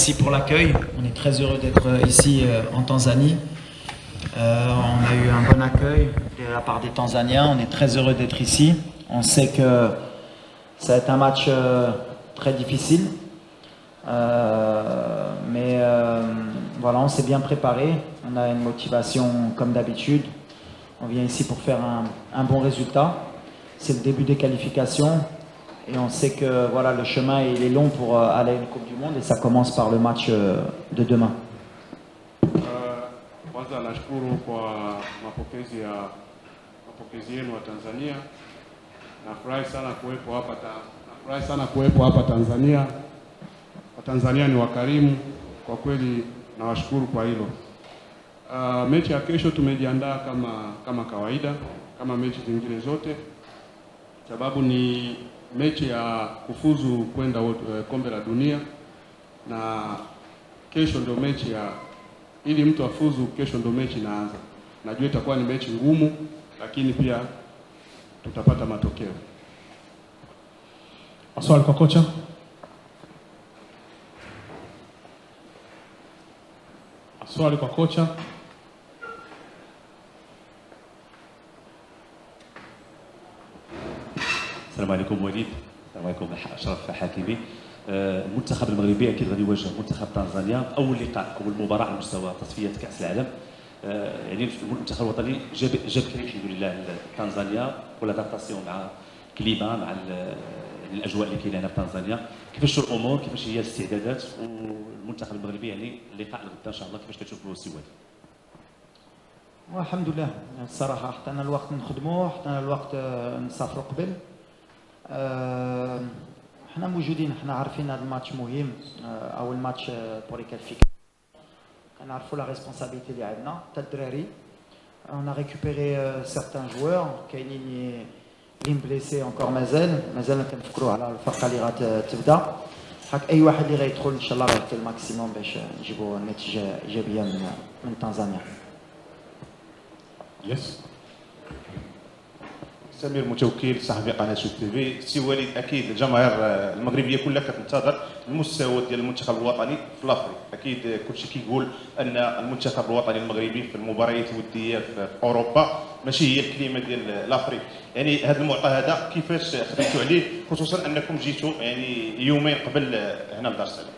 merci pour l'accueil. On est très heureux d'être ici en Tanzanie. On a eu un bon accueil de la part des Tanzaniens. On est très heureux d'être ici. On sait que ça va être un match très difficile. Mais voilà, on s'est bien préparé. On a une motivation comme d'habitude. On vient ici pour faire un bon résultat. C'est le début des qualifications. Et on sait que voilà, le chemin il est long pour aller à une Coupe du Monde et ça commence par le match de demain. Kwanza nashukuru kwa mapokezi yenu wa Tanzania. Nafurahi sana kuwepo hapa Tanzania. Watanzania ni wakarimu kwa kweli, nawashukuru kwa hilo. Mechi ya kesho tumejiandaa kama kawaida, kama mechi zingine zote, sababu ni mechi ya kufuzu kwenda kombe la dunia, na kesho ndio mechi ya ili mtu afuzu, kesho ndio mechi inaanza. Najua itakuwa ni mechi ngumu, lakini pia tutapata matokeo. Maswali kwa kocha? Maswali kwa kocha? السلام عليكم وليد، السلام عليكم اشرف حكيمي. المنتخب المغربي اكيد غادي يواجه منتخب تنزانيا اول لقاء، اول مباراه على مستوى تصفيات كاس العالم. يعني المنتخب الوطني جاب كريم الحمد لله لتنزانيا والادابتاسيون مع كليما، مع الاجواء اللي كاينه هنا في تنزانيا. كيفاش الامور، كيفاش هي الاستعدادات، والمنتخب المغربي يعني اللقاء الغدا ان شاء الله كيفاش كتشوفوا السواد؟ والحمد لله الصراحه حطينا الوقت نخدموه، حطينا الوقت نسافروا قبل. احنا موجودين، احنا عارفين هذا الماتش مهم، اول ماتش بور كاليفيكاسيون. كنعرفوا لا ريسبونسابيلتي اللي عندنا تاع الدراري. on a récupéré certains joueurs كاينين اللي مبليسي انكور مازال كنفكروا على الفرقه اللي غتبدا. حق اي واحد اللي غيدخل ان شاء الله غيدير الماكسيموم باش نجيبوا نتيجه ايجابيه من تنزانيا. يس سمير متوكل صحفي قناه شوف تي في. سي وليد، اكيد الجماهير المغربيه كلها كتنتظر المستوى ديال المنتخب الوطني في الافريق. اكيد كلشي كيقول ان المنتخب الوطني المغربي في المباريات الوديه في اوروبا ماشي هي الكلمه ديال الافريق. يعني هذا المعطى هذا كيفاش خدمتوا عليه، خصوصا انكم جيتوا يعني يومين قبل هنا لدار السلام؟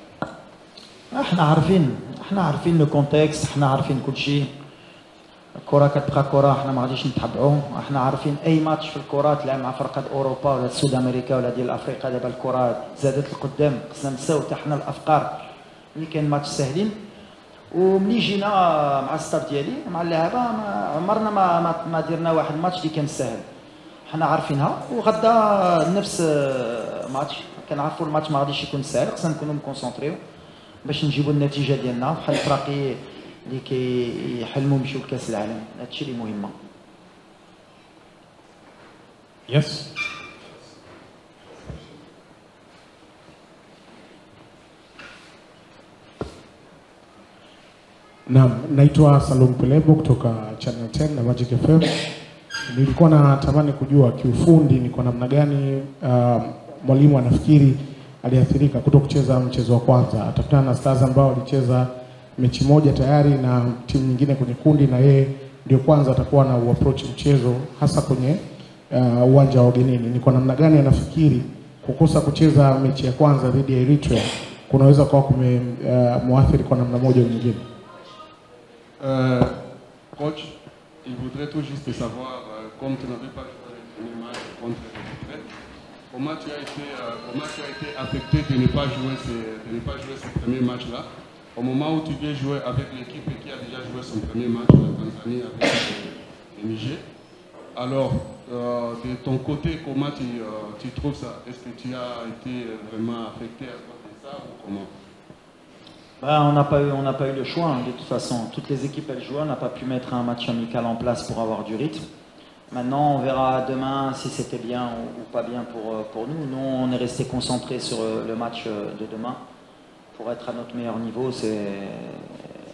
احنا عارفين لو كونتكست، احنا عارفين كل شيء. الكره كتبقى كره، احنا ما غاديش نتبعوه. احنا عارفين اي ماتش في الكره تلعب مع فرقه اوروبا ولا سود امريكا ولا ديال افريقيا. دابا الكره زادت لقدام، خصنا نساو حتى حنا الافكار اللي كاين ماتش ساهلين. وملي جينا مع الستاف ديالي مع اللعابه عمرنا ما درنا واحد الماتش اللي كان ساهل. حنا عارفينها، وغدا نفس ماتش كنعرفوا الماتش ما غاديش يكون ساهل. خصنا نكونوا مكونسونطريو باش نجيبوا النتيجه ديالنا بحال الفراقي اللي كيحلموا يمشيو لكاس العالم. هادشي اللي مهمه. يس Naam, naitwa Salum Pelebo kutoka Channel 10 na Magic FM. Nilikuwa natamani kujua kiufundi ni kwa namna gani mwalimu anafikiri aliathirika kutokucheza mchezo wa kwanza. Atakutana na Stars ambao walicheza mechi moja tayari na timu nyingine kwenye kundi, na yeye ndio kwanza atakuwa na approach mchezo hasa kwenye uwanja wa ugenini. Ni kwa namna gani anafikiri kukosa kucheza mechi ya kwanza dhidi ya Eritrea kunaweza kuwa kumemwathiri kwa namna moja au nyingine? Coach, il voudrait tout juste savoir, comme tu n'avais pas joué le premier match contre l'Érythrée, comment tu as été affecté de ne pas jouer ce premier match-là, au moment où tu viens jouer avec l'équipe qui a déjà joué son premier match, la Tanzanie avec le Niger. Alors, de ton côté, comment tu trouves ça? Est-ce que tu as été vraiment affecté à cause de ça ou comment? On n'a pas eu le choix, hein, de toute façon. Toutes les équipes elles jouent, on n'a pas pu mettre un match amical en place pour avoir du rythme. Maintenant, on verra demain si c'était bien ou pas bien pour nous. Nous, on est resté concentré sur le match de demain pour être à notre meilleur niveau.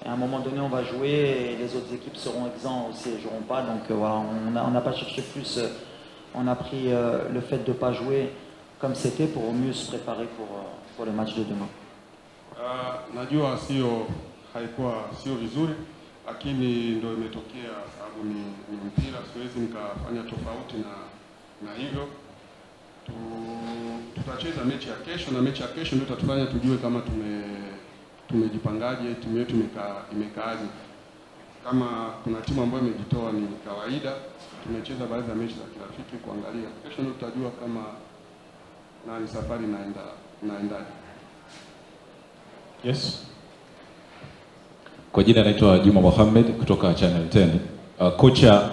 À un moment donné, on va jouer et les autres équipes seront exempts aussi et joueront pas. Donc voilà, on n'a pas cherché plus. On a pris le fait de ne pas jouer comme c'était pour mieux se préparer pour le match de demain. Najua haikuwa sio vizuri, lakini ndio imetokea, sababu ni mpira, siwezi nikafanya tofauti na hivyo. Tutacheza mechi ya kesho, na mechi ya kesho ndio itatufanya tujue kama tumejipangaje, timu yetu imekaaje. Kama kuna timu ambayo imejitoa ni kawaida, tumecheza baadhi ya mechi za kirafiki kuangalia. Kesho ndio tutajua kama nani safari naendaje. Yes. Kwa jina naitwa Juma Mohamed kutoka Channel 10. Kocha,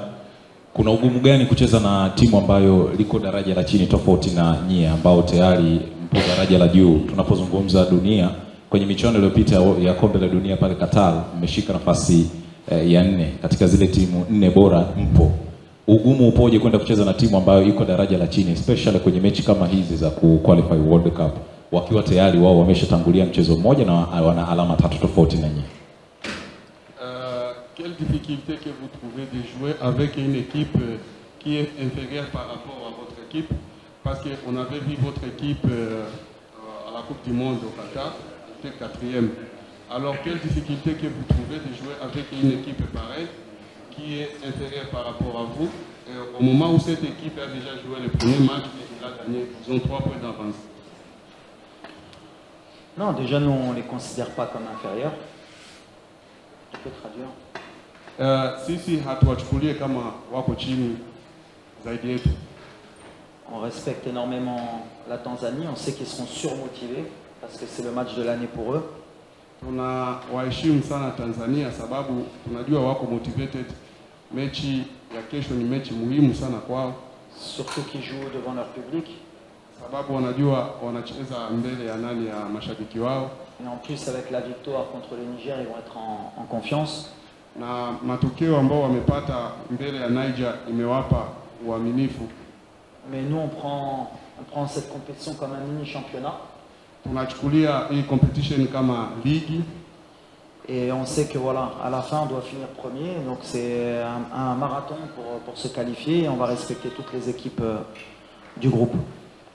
kuna ugumu gani kucheza na timu ambayo liko daraja la chini tofauti na nyie ambao tayari mpo daraja la juu? Tunapozungumza dunia, kwenye michuano iliyopita ya kombe la dunia pale Qatar, mmeshika nafasi ya 4 katika zile timu 4 bora mpo. Ugumu upoje kwenda kucheza na timu ambayo iko daraja la chini, especially kwenye mechi kama hizi za qualify World Cup, wakiwa tayari wao wameshatangulia mchezo mmoja na wana alama 3 tofauti na nyinyi? Quelle difficulté que vous trouvez de jouer avec une équipe qui est inférieure par rapport à votre équipe? Parce qu'on avait vu votre équipe à la Coupe du Monde au Qatar, était 4e. Alors, quelle difficulté que vous trouvez de jouer avec une équipe pareille qui est inférieure par rapport à vous, et au moment où cette équipe a déjà joué le premier match et il a gagné, ils ont 3 points d'avance? Non, déjà nous on ne les considère pas comme inférieurs. Tu peux traduire? Sisi hatuwachukulie kama wako chini zaidi yetu. On respecte énormément la Tanzanie, on sait qu'ils seront surmotivés parce que c'est le match de l'année pour eux. Tunawaheshimu sana Tanzania sababu tunajua wako motivated. Mechi ya kesho ni mechi muhimu sana kwao. Surtout qu'ils jouent devant leur public. Sababu wanajua wanacheza mbele ya nani, ya mashabiki wao. Et en plus avec la victoire contre le Niger, ils vont être en confiance. Na matokeo ambao wamepata mbele ya Niger imewapa uaminifu. Mais nous on prend cette compétition comme un mini championnat. Tunachukulia hii competition kama ligi. Et on sait que voilà, à la fin on doit finir premier, donc c'est un marathon pour se qualifier et on va respecter toutes les équipes du groupe.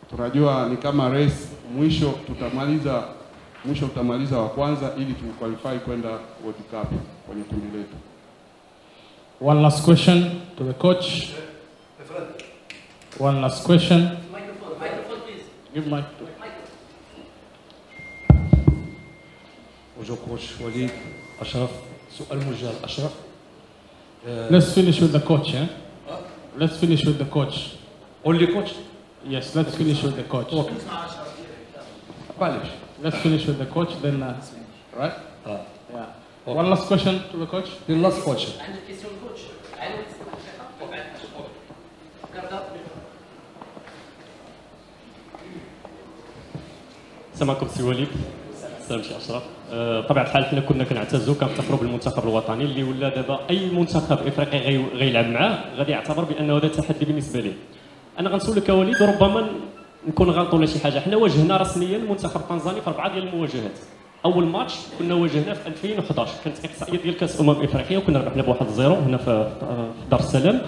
Tunajua ni kama race, mwisho utamaliza wa kwanza ili tuqualify kwenda World Cup kwenye kundi letu. One last question to the coach. One last question. Microphone please. Give mic. Bonjour coach Walid, Ashraf. سؤال موجه لأشرف. Let's finish with the coach, eh? Let's finish with the coach. Only coach? Yes, let's finish with the coach. Okay. Let's finish with the coach, then right? Yeah. Okay. One last question to the coach. The last question. عندك question coach. السلام عليكم سي وليد. السلام سي اشرف. بطبيعه الحال حنا كنا كنعتزوا كنفتخروا بالمنتخب الوطني اللي ولا دابا اي منتخب افريقي غيلعب معاه غادي يعتبر بانه هذا تحدي بالنسبه ليه. انا غنسولك يا وليد، ربما نكون غلط ولا شي حاجه، حنا واجهنا رسميا المنتخب التنزاني في 4 ديال المواجهات. اول ماتش كنا واجهناه في 2011، كانت احصائيه ديال كاس افريقيا وكنا ربحنا ب 1-0 هنا في دار السلام.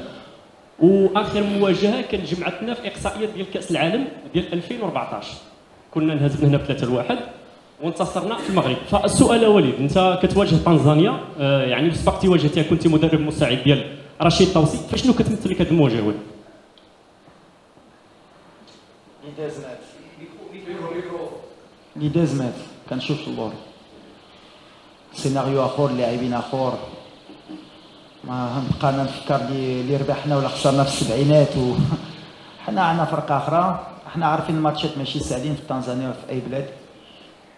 واخر مواجهه كانت جمعتنا في احصائيات ديال كاس العالم ديال 2014، كنا انهزمنا هنا ب 3-1 وانتصرنا في المغرب. فالسؤال يا وليد، انت كتواجه تنزانيا، يعني بسبقتي واجهتيها، كنت مدرب مساعد ديال رشيد طوسي، فشنو كتمثل لك هذه المواجهه؟ لي دازمات كنشوف اللور سيناريو اخر، لاعبين اخر، ما بقانا نفكر اللي ربحنا ولا خسرنا في السبعينات حنا عندنا فرقه اخرى. حنا عارفين الماتشات ماشي ساهلين في تنزانيا وفي اي بلاد،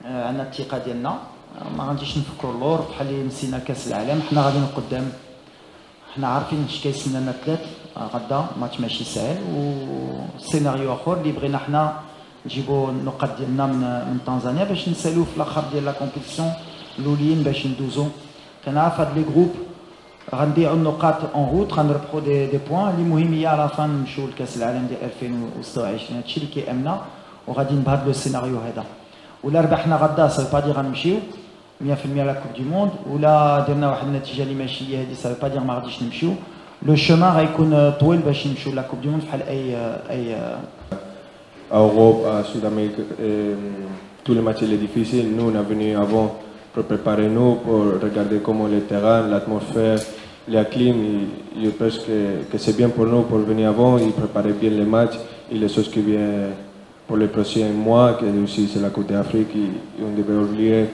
عندنا الثقه ديالنا، ما غاديش نفكروا اللور بحال اللي نسينا كاس العالم. حنا غاديين قدام، حنا عارفين اش كيسنانا 3 غدا، ماتش ماشي ساهل والسيناريو اخر اللي بغينا حنا نجيبوا النقاط ديالنا من تنزانيا باش نسالو في الاخر ديال لا كومبيتيسيون الاولين باش ندوزو. كنعرف هاد لي جروب غنضيعوا النقاط اون روت، غنربحوا دي بوين. اللي مهم هي على فان نمشيو لكاس العالم ديال 2026، هادشي اللي كيامنا وغادي بهذا لو سيناريو هذا. ولا ربحنا غدا سا با دير غنمشيو 100% لا كوب دي موند، ولا درنا واحد النتيجه اللي ماشي هي هذه سا با دير ما غاديش نمشيو. لو شومان غيكون طويل باش نمشيو لا كوب دي موند بحال اي à Europe, à Sud-Amérique, tous les matchs sont difficiles. Nous, on est venus avant pour préparer nous, pour regarder comment le terrain, l'atmosphère, la clim. Je pense que c'est bien pour nous pour venir avant et préparer bien les matchs et les choses qui viennent pour les prochains mois, que aussi c'est la Coupe d'Afrique et on devait oublier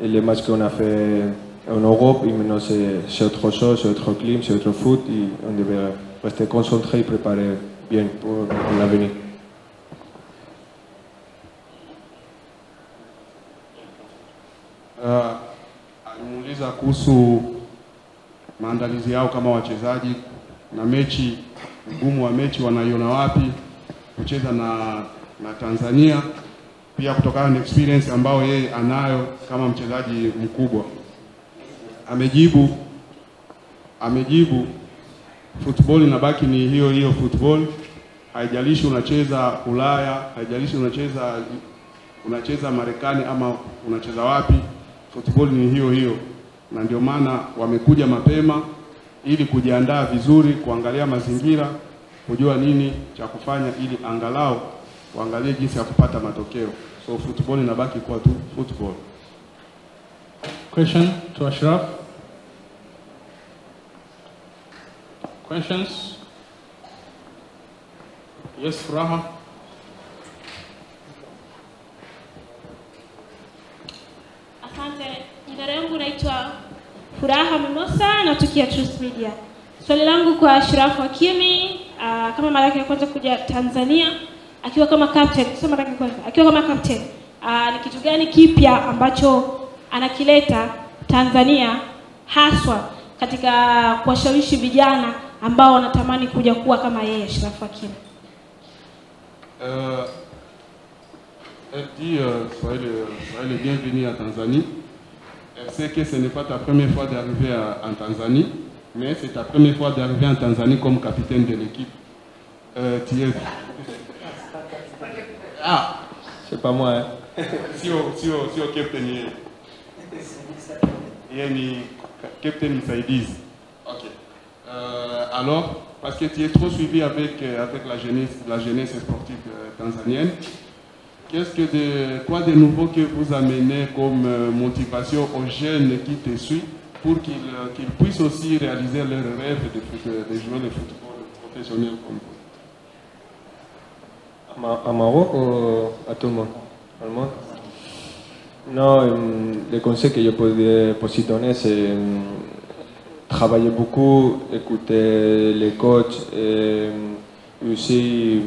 les matchs qu'on a fait en Europe et maintenant c'est autre chose, c'est autre clim, c'est autre foot et on devait rester concentré et préparer bien pour l'avenir. Alimuuliza kuhusu maandalizi yao kama wachezaji na mechi, ugumu wa mechi wanaiona wapi kucheza na Tanzania, pia kutokana na experience ambao yeye anayo kama mchezaji mkubwa. Amejibu football inabaki ni hiyo football, haijalishi unacheza Ulaya, haijalishi unacheza Marekani ama unacheza wapi, football ni hiyo, na ndio maana wamekuja mapema ili kujiandaa vizuri, kuangalia mazingira, kujua nini cha kufanya ili angalau waangalie jinsi ya kupata matokeo. So football inabaki kuwa tu football. Question to Ashraf. Questions? Yes, Furaha. Asante. Jina langu naitwa Furaha Mimosa na tukia Truth Media. Swali langu kwa Ashraf Hakimi, kama mara yake ya kwanza kuja Tanzania akiwa kama captain, ni kitu gani kipya ambacho anakileta Tanzania haswa katika kuwashawishi vijana ambao wanatamani kuja kuwa kama yeye Ashraf Hakimi? Elle dit soyez le bienvenu à Tanzanie. Elle sait que ce n'est pas ta première fois d'arriver en Tanzanie, mais c'est ta première fois d'arriver en Tanzanie comme capitaine de l'équipe. C'est pas moi, hein. Si au captain ni captain msaidizi. OK. Alors, parce que tu es trop suivi avec la jeunesse sportive tanzanienne, quoi de nouveau que vous amenez comme motivation aux jeunes qui te suivent pour qu'ils puissent aussi réaliser leur rêve de jouer le football professionnel comme vous? À Maroc ou à tout le monde? À le monde? Non, le conseil que je peux aussi donner, c'est travailler beaucoup, écouter les coachs et aussi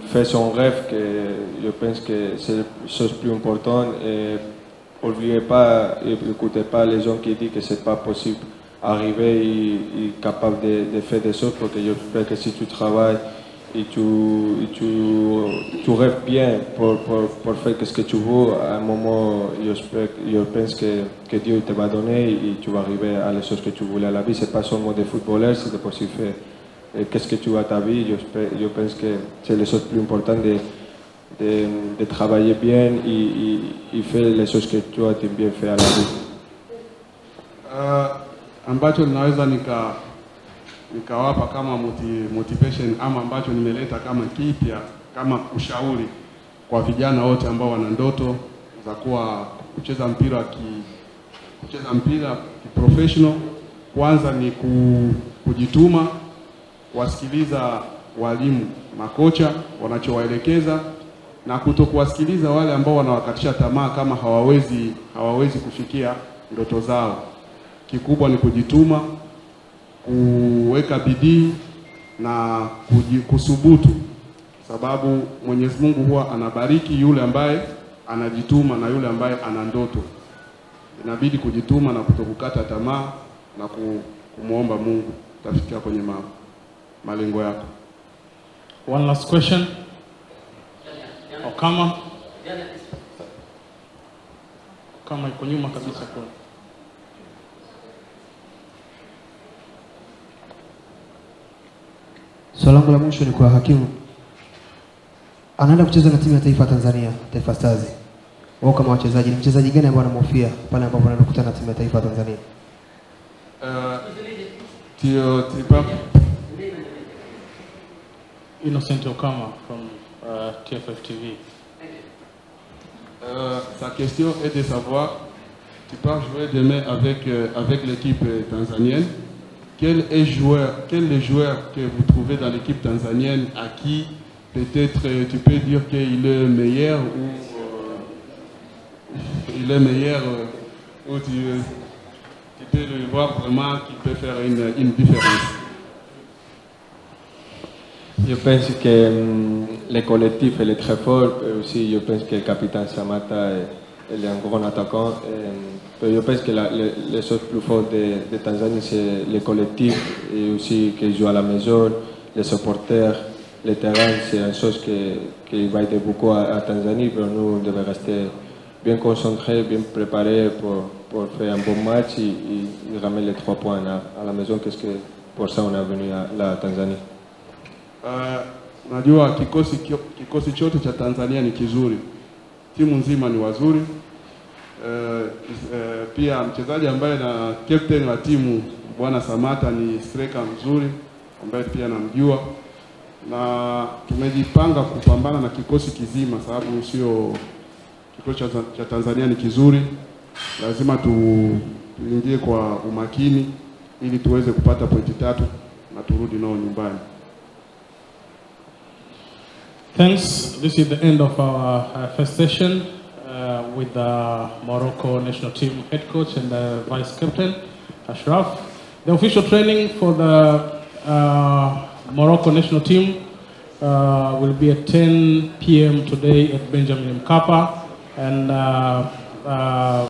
faire son rêve, que je pense que c'est la chose plus importante. Et n'oubliez pas, écoutez pas les gens qui disent que c'est pas possible d'arriver et capable de faire des choses, parce que je pense que si tu travailles et tu rêves bien pour faire ce que tu veux, à un moment, je pense que Dieu te va donner et tu vas arriver à les choses que tu voulais à la vie. C'est pas seulement des footballeurs, c'est possible de faire qu'est-ce que tu veux à ta vie. Je pense que c'est les choses plus importantes de travailler bien et faire les choses que tu as bien fait à la vie. Ambacho ninaweza nikawapa kama motivation ama ambacho nimeleta kama kipya, kama ushauri kwa vijana wote ambao wana ndoto za kuwa kucheza mpira professional. Kwanza ni kujituma, kuwasikiliza walimu, makocha wanachowaelekeza, na kutokuwasikiliza wale ambao wanawakatisha tamaa kama hawawezi kufikia ndoto zao. Kikubwa ni kujituma, kuweka bidii na kusubutu, sababu Mwenyezi Mungu huwa anabariki yule ambaye anajituma na yule ambaye ana ndoto. Inabidi kujituma na kutokukata tamaa na kumuomba Mungu, utafikia kwenye malengo yako. One last question. Kama iko nyuma kabisa kwa. Swali langu la mwisho ni kwa Hakimu. Anaenda kucheza na timu ya taifa Tanzania, Taifa Stars. Wao kama wachezaji, ni mchezaji gani ambaye anamhofia pale ambapo anaenda kukutana na timu ya taifa Tanzania? Innocent Okama from TFF TV. Sa question est de savoir, tu pars jouer demain avec l'équipe tanzanienne. Quel est le joueur que vous trouvez dans l'équipe tanzanienne à qui peut-être tu peux dire qu'il est meilleur ou il est meilleur ou tu peux le voir vraiment qu'il peut faire une différence? Je pense que le collectif il est très fort. Et aussi, je pense que le capitaine Samata il est un grand attaquant. Je pense que les choses plus fortes de Tanzanie, c'est le collectif et aussi qu'ils jouent à la maison, les supporters, le terrain. C'est une chose qui va aider beaucoup à Tanzanie. Mais nous devons rester bien concentrés, bien préparés pour faire un bon match et ramener les 3 points à la maison. Qu'est-ce que pour ça on est venu à la Tanzanie. Najua kikosi chote cha Tanzania ni kizuri, timu nzima ni wazuri. Pia mchezaji ambaye na captain wa timu Bwana Samata ni striker mzuri ambaye pia namjua, na tumejipanga kupambana na kikosi kizima, sababu sio kikosi cha Tanzania ni kizuri, lazima tuingie kwa umakini ili tuweze kupata pointi 3 na turudi nao nyumbani. Thanks. This is the end of our first session with the Morocco national team head coach and the vice captain, Ashraf. The official training for the Morocco national team will be at 10 p.m. today at Benjamin Mkapa. And